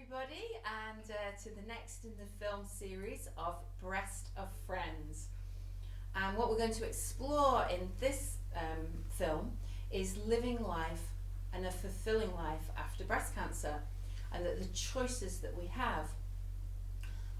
everybody, and to the next in the film series of Breast of Friends. And what we're going to explore in this film is living life and a fulfilling life after breast cancer, and that the choices that we have.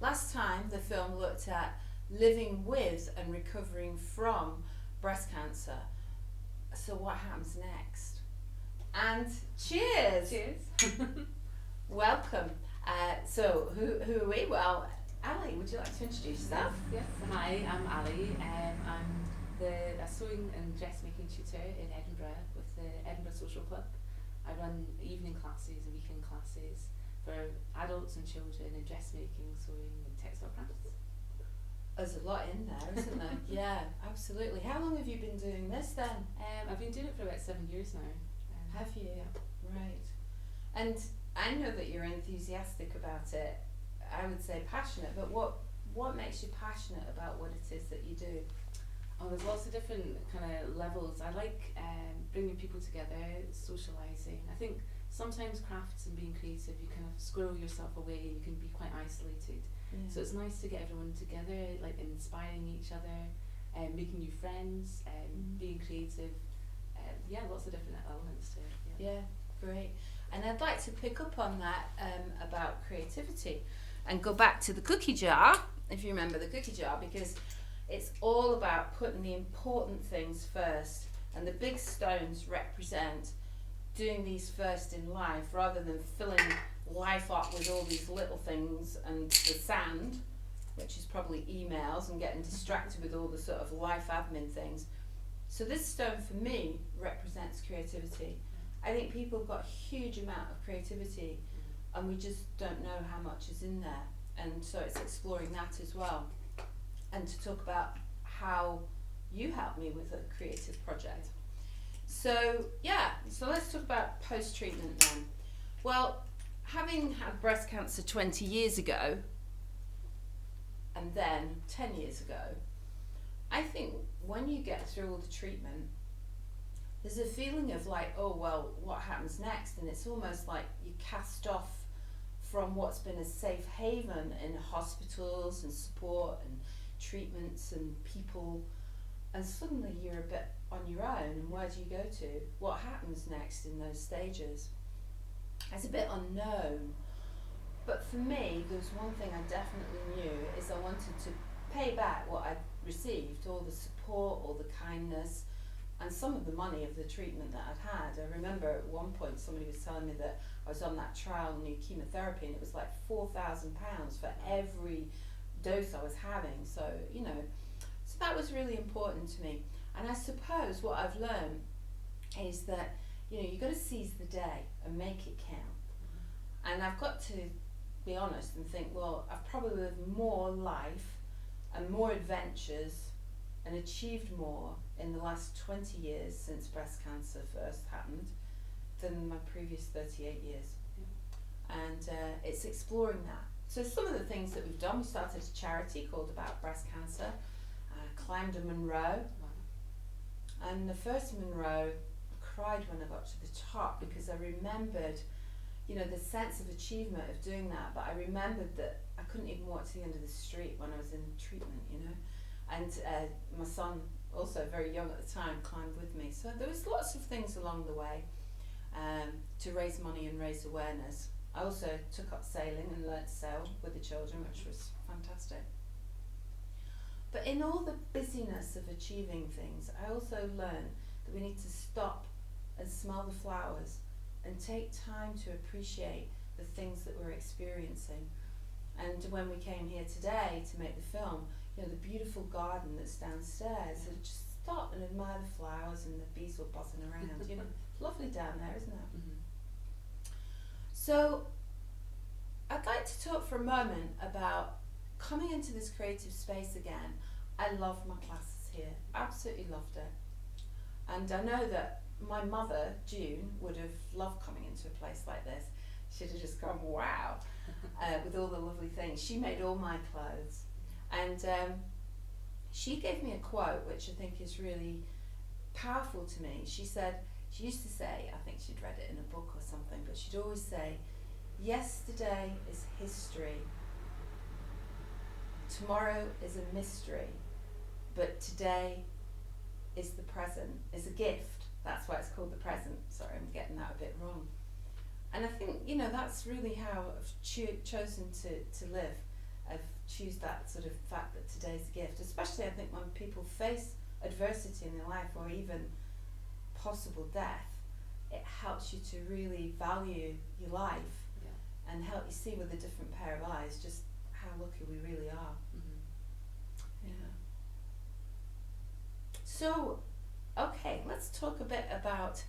Last time the film looked at living with and recovering from breast cancer. So what happens next? And cheers! Cheers. Welcome. So who are we? Well, Ali, would you like to introduce yourself? Yes. Hi, I'm Ali. I'm a sewing and dressmaking tutor in Edinburgh with the Edinburgh Social Club. I run evening classes and weekend classes for adults and children in dressmaking, sewing and textile crafts. There's a lot in there, isn't there? Yeah, absolutely. How long have you been doing this then? I've been doing it for about 7 years now. Have you? Yeah. Right. And I know that you're enthusiastic about it. I would say passionate, but what makes you passionate about what it is that you do? Oh, there's lots of different kind of levels. I like bringing people together, socialising. I think sometimes crafts and being creative, you kind of squirrel yourself away and you can be quite isolated. Yeah. So it's nice to get everyone together, like inspiring each other, making new friends, being creative. Lots of different elements to it. Yeah, great. And I'd like to pick up on that about creativity and go back to the cookie jar, if you remember the cookie jar, because it's all about putting the important things first, and the big stones represent doing these first in life rather than filling life up with all these little things and the sand, which is probably emails, and getting distracted with all the sort of life admin things. So this stone for me represents creativity. I think people have got a huge amount of creativity and we just don't know how much is in there, and so it's exploring that as well, and to talk about how you helped me with a creative project. So let's talk about post-treatment then. Well, having had breast cancer 20 years ago and then 10 years ago, I think when you get through all the treatment, there's a feeling of like, oh well, what happens next? And it's almost like you cast off from what's been a safe haven in hospitals and support and treatments and people, and suddenly you're a bit on your own, and where do you go to? What happens next in those stages? It's a bit unknown. But for me, there was one thing I definitely knew, is I wanted to pay back what I'd received, all the support, all the kindness, and some of the money of the treatment that I'd had. I remember at one point somebody was telling me that I was on that trial new chemotherapy, and it was like £4,000 for every dose I was having. So that was really important to me. And I suppose what I've learned is that you've got to seize the day and make it count. And I've got to be honest and think, well, I've probably lived more life and more adventures and achieved more in the last 20 years since breast cancer first happened than my previous 38 years. Yeah. And it's exploring that. So some of the things that we've done, we started a charity called About Breast Cancer, climbed a Munro, and the first Munro, I cried when I got to the top, because I remembered the sense of achievement of doing that, but I remembered that I couldn't even walk to the end of the street when I was in treatment, and my son, also very young at the time, climbed with me. So there was lots of things along the way to raise money and raise awareness. I also took up sailing and learnt to sail with the children, which was fantastic. But in all the busyness of achieving things, I also learned that we need to stop and smell the flowers and take time to appreciate the things that we're experiencing. And when we came here today to make the film, the beautiful garden that's downstairs, and just stop and admire the flowers, and the bees were buzzing around. It's lovely down there, isn't it? Mm-hmm. So I'd like to talk for a moment about coming into this creative space again. I loved my classes here, absolutely loved it. And I know that my mother, June, would have loved coming into a place like this. She'd have just gone, wow, with all the lovely things. She made all my clothes. And she gave me a quote which I think is really powerful to me. She used to say, I think she'd read it in a book or something, but she'd always say, yesterday is history, tomorrow is a mystery, but today is the present, is a gift. That's why it's called the present. Sorry, I'm getting that a bit wrong. And I think, you know, that's really how I've chosen to live. I've choose that sort of fact that today's a gift, especially I think when people face adversity in their life or even possible death, it helps you to really value your life and help you see with a different pair of eyes just how lucky we really are. Yeah. So, okay, let's talk a bit about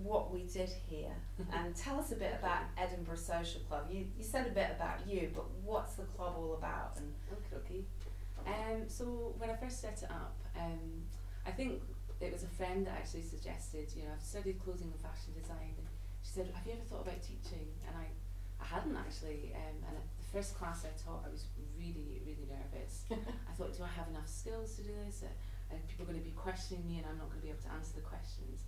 what we did here and tell us a bit about Edinburgh Social Club. You said a bit about you, but what's the club all about? And Okay. So when I first set it up, I think it was a friend that actually suggested, you know, I've studied clothing and fashion design, and she said, have you ever thought about teaching? And I hadn't actually, and at the first class I taught, I was really, really nervous. I thought, do I have enough skills to do this? Are people going to be questioning me and I'm not going to be able to answer the questions?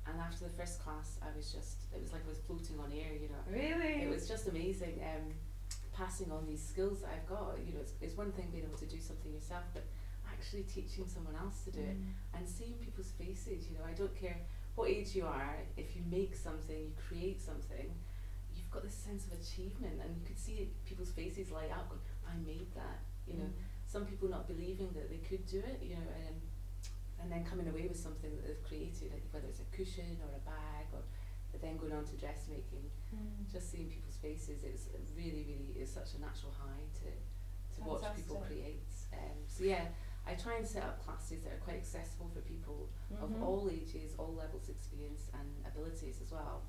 And after the first class, it was like I was floating on air, you know. really? It was just amazing, passing on these skills that I've got. You know, it's one thing being able to do something yourself, but actually teaching someone else to do it and seeing people's faces, you know. I don't care what age you are, if you make something, you create something, you've got this sense of achievement, and you could see people's faces light up going, I made that, you know. Some people not believing that they could do it, you know, and then coming away with something that they've created, like whether it's a cushion or a bag, or then going on to dressmaking. Just seeing people's faces, it's really, really is such a natural high to watch people create. So yeah, I try and set up classes that are quite accessible for people of all ages, all levels of experience and abilities as well.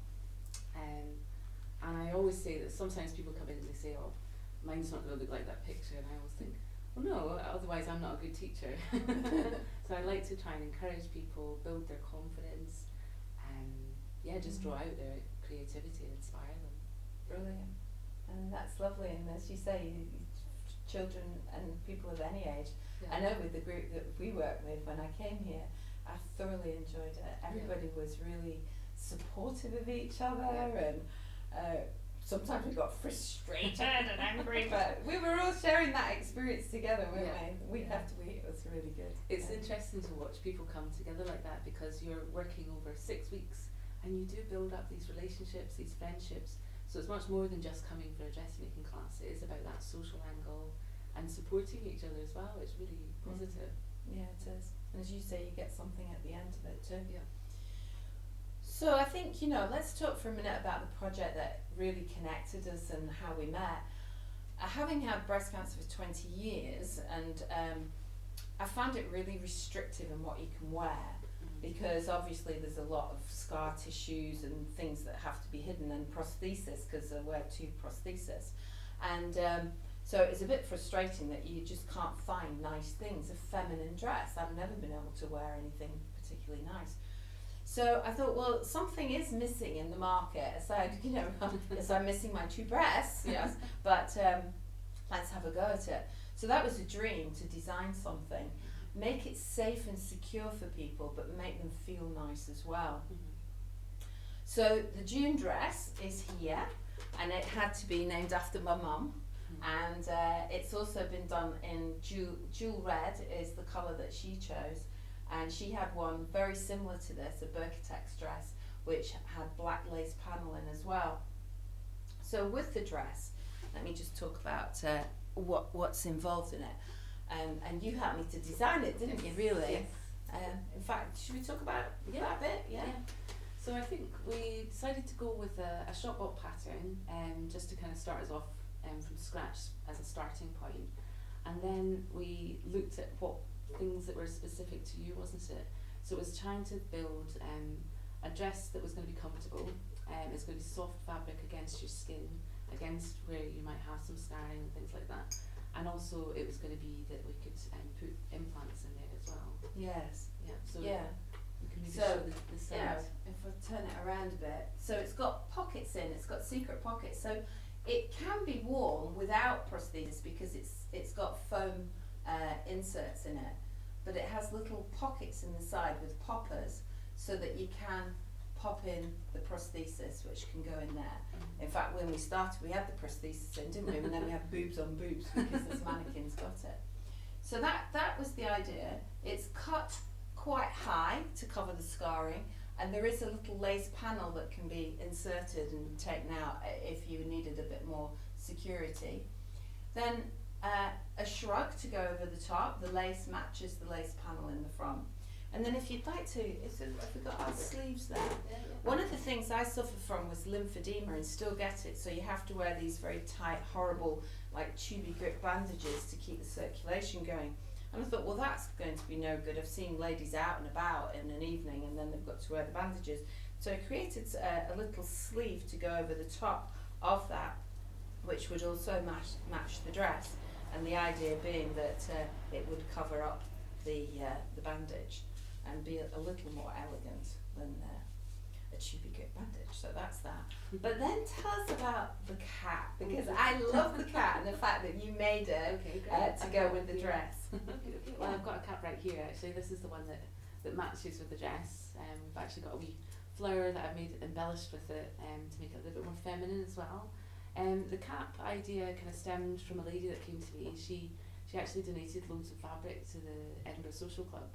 And I always say that sometimes people come in and they say, oh, mine's not going to look like that picture, and I always think, well, no, otherwise I'm not a good teacher. So I like to try and encourage people, build their confidence, just draw out their creativity and inspire them. Brilliant. And that's lovely, and as you say, children and people of any age. I know with the group that we work with, when I came here, I thoroughly enjoyed it. Everybody was really supportive of each other, and sometimes we got frustrated and angry, but we were all sharing that experience together, weren't we? Week after week, it was really good. It's interesting to watch people come together like that, because you're working over 6 weeks and you do build up these relationships, these friendships. So it's much more than just coming for a dressmaking class. It is about that social angle and supporting each other as well. It's really positive. Yeah, it is. And as you say, you get something at the end of it too. Yeah. So I think, you know, let's talk for a minute about the project that really connected us and how we met. Having had breast cancer for 20 years, and I found it really restrictive in what you can wear, because obviously there's a lot of scar tissues and things that have to be hidden, and prosthesis, because I wear 2 prostheses. And so it's a bit frustrating that you just can't find nice things, a feminine dress. I've never been able to wear anything particularly nice. So I thought, well, something is missing in the market, aside, you know, as I'm missing my 2 breasts, yes, but let's have a go at it. So that was a dream, to design something, make it safe and secure for people, but make them feel nice as well. So the June dress is here, and it had to be named after my mum, and it's also been done in jewel red is the colour that she chose. And she had one very similar to this, a Birkitex dress, which had black lace paneling as well. So with the dress, let me just talk about what's involved in it. And you helped me to design it, didn't you, really? Yes. In fact, should we talk about that a bit? Yeah. So I think we decided to go with a shopbot pattern, just to kind of start us off from scratch as a starting point. And then we looked at what things that were specific to you, wasn't it? So it was trying to build a dress that was going to be comfortable. It's going to be soft fabric against your skin, against where you might have some scarring and things like that. And also it was going to be that we could put implants in there as well. Yes. Yeah. So yeah. we can maybe So, show the side. Yeah, if I turn it around a bit. So it's got pockets in, it's got secret pockets. So it can be worn without prosthesis, because it's got foam inserts in it, but it has little pockets in the side with poppers, so that you can pop in the prosthesis, which can go in there. In fact, when we started, we had the prosthesis in, didn't we? And then we had boobs on boobs because this mannequin's got it. So that was the idea. It's cut quite high to cover the scarring, and there is a little lace panel that can be inserted and taken out if you needed a bit more security. Then a shrug to go over the top. The lace matches the lace panel in the front. And then if you'd like to, if we've got our sleeves there. One of the things I suffer from was lymphedema and still get it, so you have to wear these very tight, horrible, like tubey grip bandages to keep the circulation going. And I thought, well, that's going to be no good. I've seen ladies out and about in an evening and then they've got to wear the bandages. So I created a little sleeve to go over the top of that, which would also match the dress. And the idea being that it would cover up the bandage and be a little more elegant than a tubey grip bandage. So that's that. But then tell us about the cat, because I love the cat and the fact that you made it to go with the dress. Well, I've got a cap right here actually. This is the one that matches with the dress. We've actually got a wee flower that I've made embellished with it to make it a little bit more feminine as well. The cap idea kind of stemmed from a lady that came to me. She actually donated loads of fabric to the Edinburgh Social Club.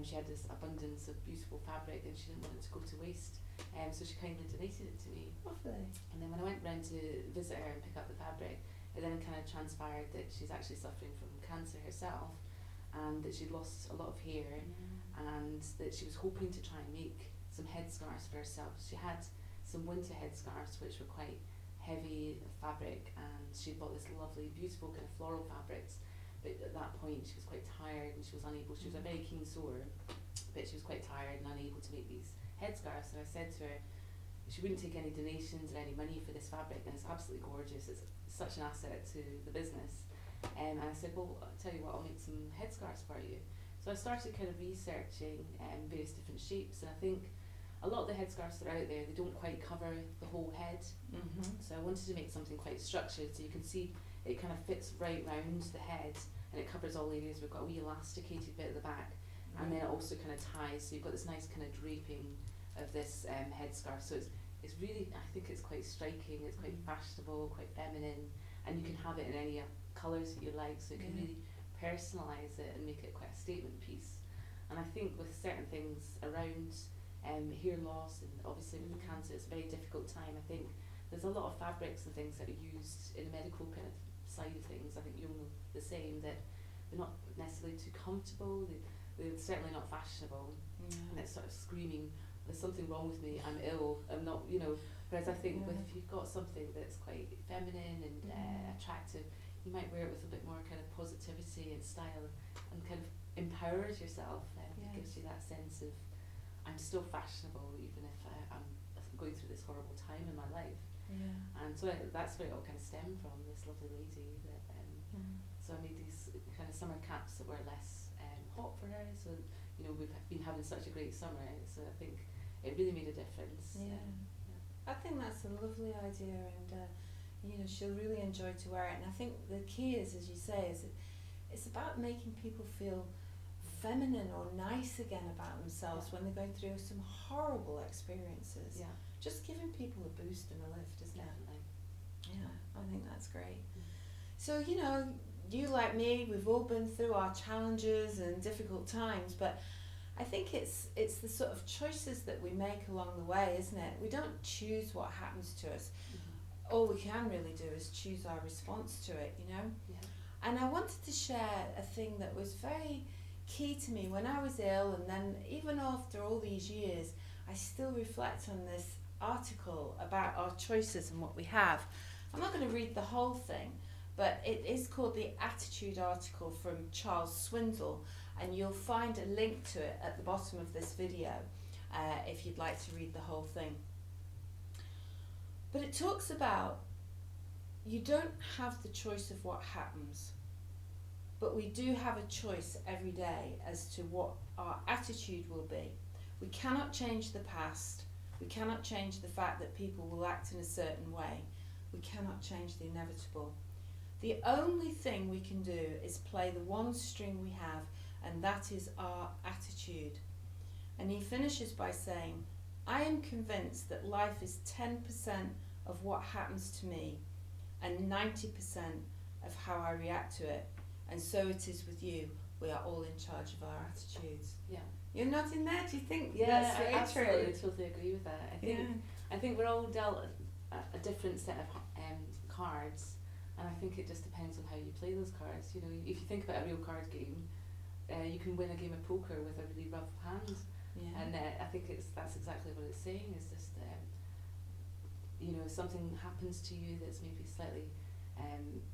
She had this abundance of beautiful fabric and she didn't want it to go to waste. So she kindly donated it to me. Lovely. And then when I went round to visit her and pick up the fabric, it then kind of transpired that she's actually suffering from cancer herself, and that she'd lost a lot of hair, and that she was hoping to try and make some headscarves for herself. She had some winter headscarves which were quite heavy fabric, and she bought this lovely, beautiful kind of floral fabrics. But at that point she was quite tired and she was unable, she was a very keen sewer, but she was quite tired and unable to make these headscarves. And I said to her, she wouldn't take any donations or any money for this fabric, and it's absolutely gorgeous, it's such an asset to the business. And I said, well, I'll tell you what, I'll make some headscarves for you. So I started kind of researching various different shapes, and I think a lot of the headscarves that are out there, they don't quite cover the whole head. So I wanted to make something quite structured, so you can see it kind of fits right round the head and it covers all areas. We've got a wee elasticated bit at the back, and then it also kind of ties, so you've got this nice kind of draping of this headscarf. So it's really, I think it's quite striking, it's quite fashionable, quite feminine, and you can have it in any colours that you like, so you can really personalise it and make it quite a statement piece. And I think with certain things around hair loss, and obviously with the cancer, it's a very difficult time. I think there's a lot of fabrics and things that are used in the medical kind of side of things. I think you'll know the same, that they're not necessarily too comfortable, they're certainly not fashionable, and it's sort of screaming, there's something wrong with me, I'm ill, I'm not, you know. Whereas I think if you've got something that's quite feminine and attractive, you might wear it with a bit more kind of positivity and style, and kind of empowers yourself, and it gives you that sense of, I'm still fashionable even if I'm going through this horrible time in my life. And so that's where it all kind of stemmed from, this lovely lady that so I made these kind of summer caps that were less hot for her, so you know, we've been having such a great summer, so I think it really made a difference. I think that's a lovely idea, and you know, she'll really enjoy to wear it. And I think the key is, as you say, is it's about making people feel feminine or nice again about themselves when they're going through some horrible experiences. Just giving people a boost and a lift, isn't it? Yeah, I think that's great. So, you know, you like me, we've all been through our challenges and difficult times, but I think it's the sort of choices that we make along the way, isn't it? We don't choose what happens to us. All we can really do is choose our response to it, you know? And I wanted to share a thing that was very key to me when I was ill, and then even after all these years, I still reflect on this article about our choices and what we have. I'm not going to read the whole thing, but it is called the Attitude article from Charles Swindoll, and you'll find a link to it at the bottom of this video if you'd like to read the whole thing. But it talks about, you don't have the choice of what happens, but we do have a choice every day as to what our attitude will be. We cannot change the past. We cannot change the fact that people will act in a certain way. We cannot change the inevitable. The only thing we can do is play the one string we have, and that is our attitude. And he finishes by saying, I am convinced that life is 10% of what happens to me and 90% of how I react to it. And so it is with you. We are all in charge of our attitudes. Yeah. You're not in there? Do you think Yeah, that's I very absolutely true? totally agree with that. Yeah. I think we're all dealt a different set of cards, and I think it just depends on how you play those cards. You know, if you think about a real card game, you can win a game of poker with a really rough hand, Yeah. and I think that's exactly what it's saying. Is just you know, if something happens to you that's maybe slightly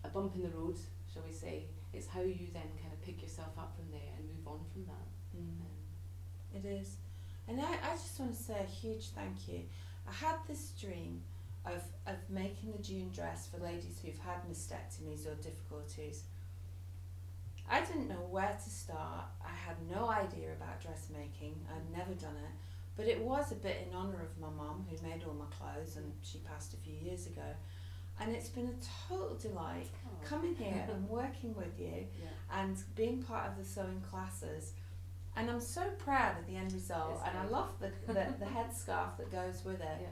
a bump in the road, shall we say, it's how you then kind of pick yourself up from there and move on from that. It is. And I just want to say a huge thank you. I had this dream of making the June dress for ladies who've had mastectomies or difficulties. I didn't know where to start. I had no idea about dressmaking. I'd never done it. But it was a bit in honour of my mum, who made all my clothes, and she passed a few years ago. And it's been a total delight coming here and working with you and being part of the sewing classes. And I'm so proud of the end result, and I love the headscarf that goes with it. Yeah.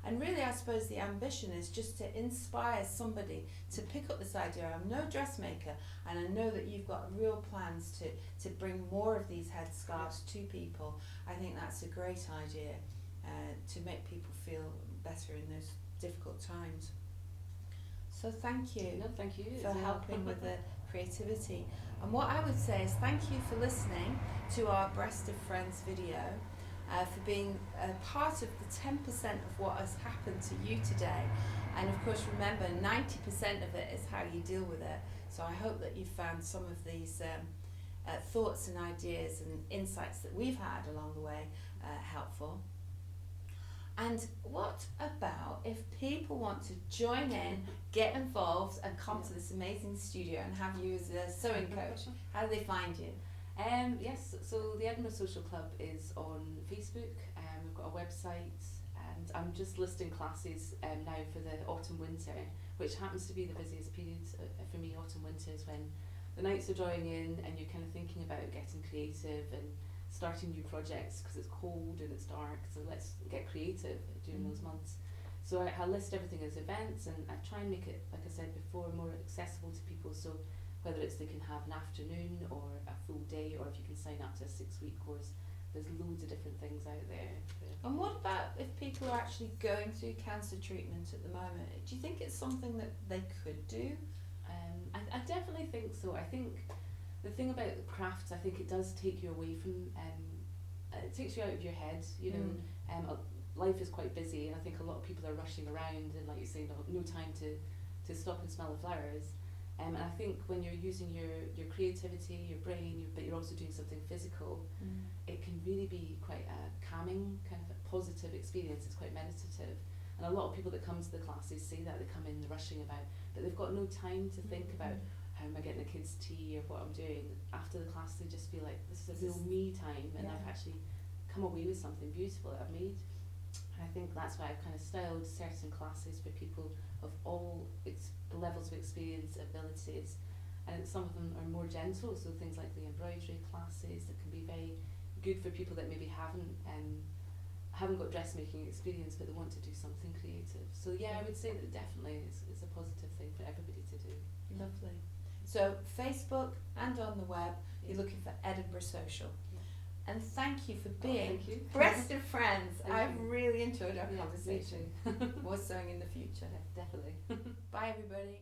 And really, I suppose the ambition is just to inspire somebody to pick up this idea. I'm no dressmaker, and I know that you've got real plans to bring more of these headscarves to people. I think that's a great idea to make people feel better in those difficult times. So thank you. No, thank you for helping with the creativity. And what I would say is thank you for listening to our Breast of Friends video, for being a part of the 10% of what has happened to you today. And of course, remember, 90% of it is how you deal with it. So I hope that you found some of these thoughts and ideas and insights that we've had along the way helpful. And what about if people want to join in, get involved, and come to this amazing studio and have you as a sewing coach? How do they find you? Yes, so the Edinburgh Social Club is on Facebook. We've got a website, and I'm just listing classes now for the autumn-winter, which happens to be the busiest period for me. Autumn-winter is when the nights are drawing in and you're kind of thinking about getting creative and starting new projects because it's cold and it's dark, so let's get creative during those months. So I list everything as events, and I try and make it, like I said before, more accessible to people. So whether it's they can have an afternoon or a full day, or if you can sign up to a 6-week course, there's loads of different things out there. And what about if people are actually going through cancer treatment at the moment? Do you think it's something that they could do? I definitely think so. I think the thing about crafts, I think it does take you away from, it takes you out of your head, you know. Life is quite busy, and I think a lot of people are rushing around, and like you say, no time to stop and smell the flowers. And I think when you're using your creativity, your brain, but you're also doing something physical, it can really be quite a calming, kind of a positive experience. It's quite meditative. And a lot of people that come to the classes say that they come in rushing about, but they've got no time to think about how am I getting the kids tea or what I'm doing. After the class, they just feel like this is a real me time, and I've actually come away with something beautiful that I've made. And I think that's why I've kind of styled certain classes for people of all levels of experience, abilities, and some of them are more gentle, so things like the embroidery classes that can be very good for people that maybe haven't got dressmaking experience but they want to do something creative. So yeah, I would say that definitely it's a positive thing for everybody to do. Lovely. So Facebook and on the web, you're looking for Edinburgh Social. And thank you for being Breast of Friends. I've really enjoyed our conversation. More sewing in the future. Definitely. Bye everybody.